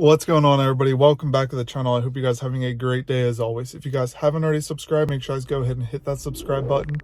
What's going on, everybody? Welcome back to the channel. I hope you guys are having a great day as always. If you guys haven't already subscribed, make sure you guys go ahead and hit that subscribe button.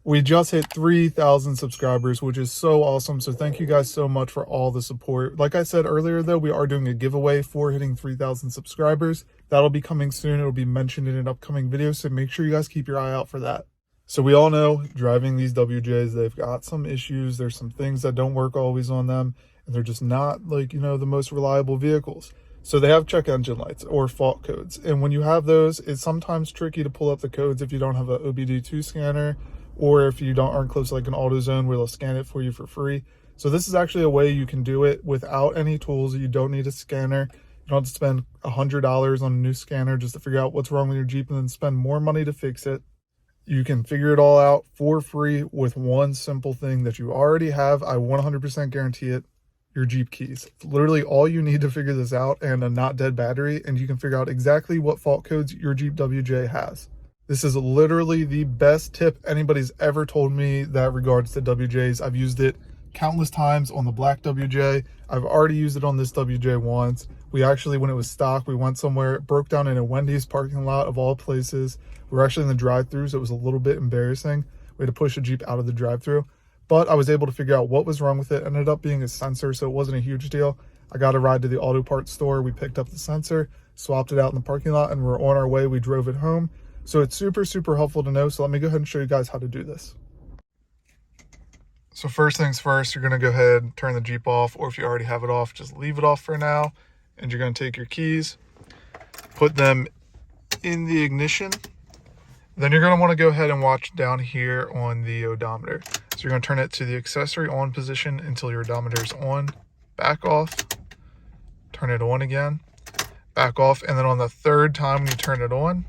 We just hit 3,000 subscribers, which is so awesome. So thank you guys so much for all the support. Like I said earlier, though, we are doing a giveaway for hitting 3,000 subscribers. That'll be coming soon. It'll be mentioned in an upcoming video, so make sure you guys keep your eye out for that. So we all know driving these WJs, they've got some issues. There's some things that don't work always on them, and they're just not like, the most reliable vehicles. So they have check engine lights or fault codes. And when you have those, it's sometimes tricky to pull up the codes if you don't have an OBD2 scanner, or if you aren't close to like an AutoZone where they'll scan it for you for free. So this is actually a way you can do it without any tools. You don't need a scanner. You don't have to spend $100 on a new scanner just to figure out what's wrong with your Jeep and then spend more money to fix it. You can figure it all out for free with one simple thing that you already have. I 100% guarantee it. Your Jeep keys. It's literally all you need to figure this out, and a not dead battery, and you can figure out exactly what fault codes your Jeep WJ has. This is literally the best tip anybody's ever told me that regards to WJs. I've used it countless times on the black WJ. I've already used it on this WJ once. We actually, when it was stock, we went somewhere, it broke down in a Wendy's parking lot of all places. We were actually in the drive-thru, so it was a little bit embarrassing. We had to push the Jeep out of the drive-thru. But I was able to figure out what was wrong with it. It ended up being a sensor, so it wasn't a huge deal. I got a ride to the auto parts store. We picked up the sensor, swapped it out in the parking lot, and we're on our way. We drove it home. So it's super, super helpful to know. So let me go ahead and show you guys how to do this. So first things first, you're going to go ahead and turn the Jeep off, or if you already have it off, just leave it off for now. And you're going to take your keys, put them in the ignition. Then you're going to want to go ahead and watch down here on the odometer. So you're going to turn it to the accessory on position until your odometer is on. Back off. Turn it on again. Back off. And then on the third time when you turn it on,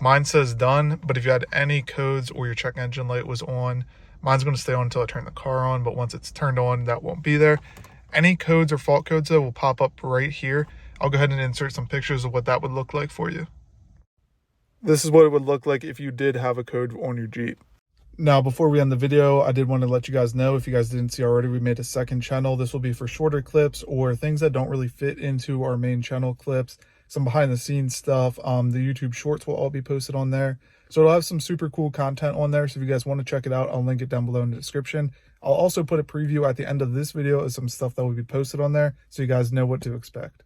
mine says done. But if you had any codes or your check engine light was on, mine's going to stay on until I turn the car on. But once it's turned on, that won't be there. Any codes or fault codes, though, will pop up right here. I'll go ahead and insert some pictures of what that would look like for you. This is what it would look like if you did have a code on your Jeep. Now, before we end the video, I did want to let you guys know, if you guys didn't see already, we made a second channel. This will be for shorter clips or things that don't really fit into our main channel clips. Some behind the scenes stuff. The YouTube shorts will all be posted on there. So it'll have some super cool content on there. So if you guys want to check it out, I'll link it down below in the description. I'll also put a preview at the end of this video of some stuff that will be posted on there, so you guys know what to expect.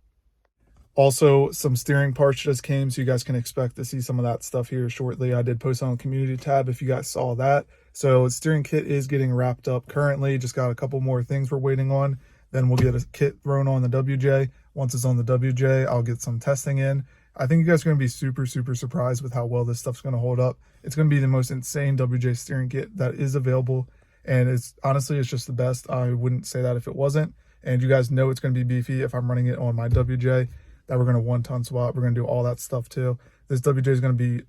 Also, some steering parts just came, so you guys can expect to see some of that stuff here shortly. I did post on the community tab if you guys saw that. So steering kit is getting wrapped up currently. Just got a couple more things we're waiting on. Then we'll get a kit thrown on the WJ. Once it's on the WJ, I'll get some testing in. I think you guys are going to be super, super surprised with how well this stuff's going to hold up. It's going to be the most insane WJ steering kit that is available. And it's just the best. I wouldn't say that if it wasn't. And you guys know it's going to be beefy if I'm running it on my WJ. That we're going to 1-ton swap. We're going to do all that stuff too. This WJ is going to be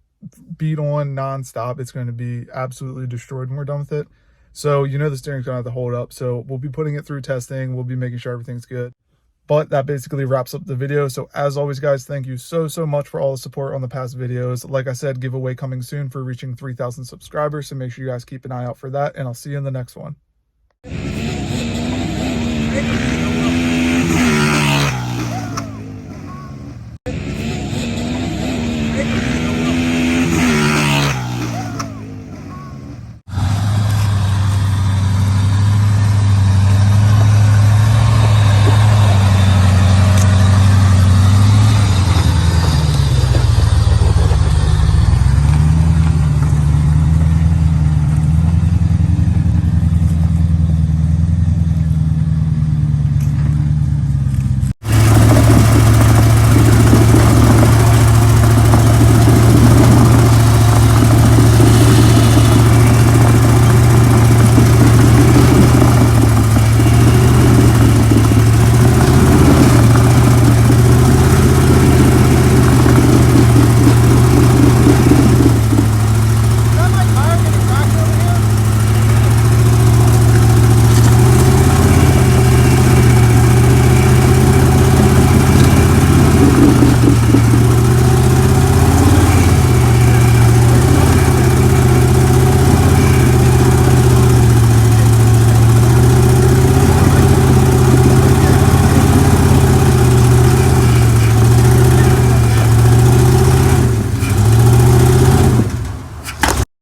beat on nonstop. It's going to be absolutely destroyed when we're done with it. So the steering's going to have to hold up. So we'll be putting it through testing. We'll be making sure everything's good. But that basically wraps up the video. So as always, guys, thank you so much for all the support on the past videos. Like I said, giveaway coming soon for reaching 3,000 subscribers. So make sure you guys keep an eye out for that. And I'll see you in the next one.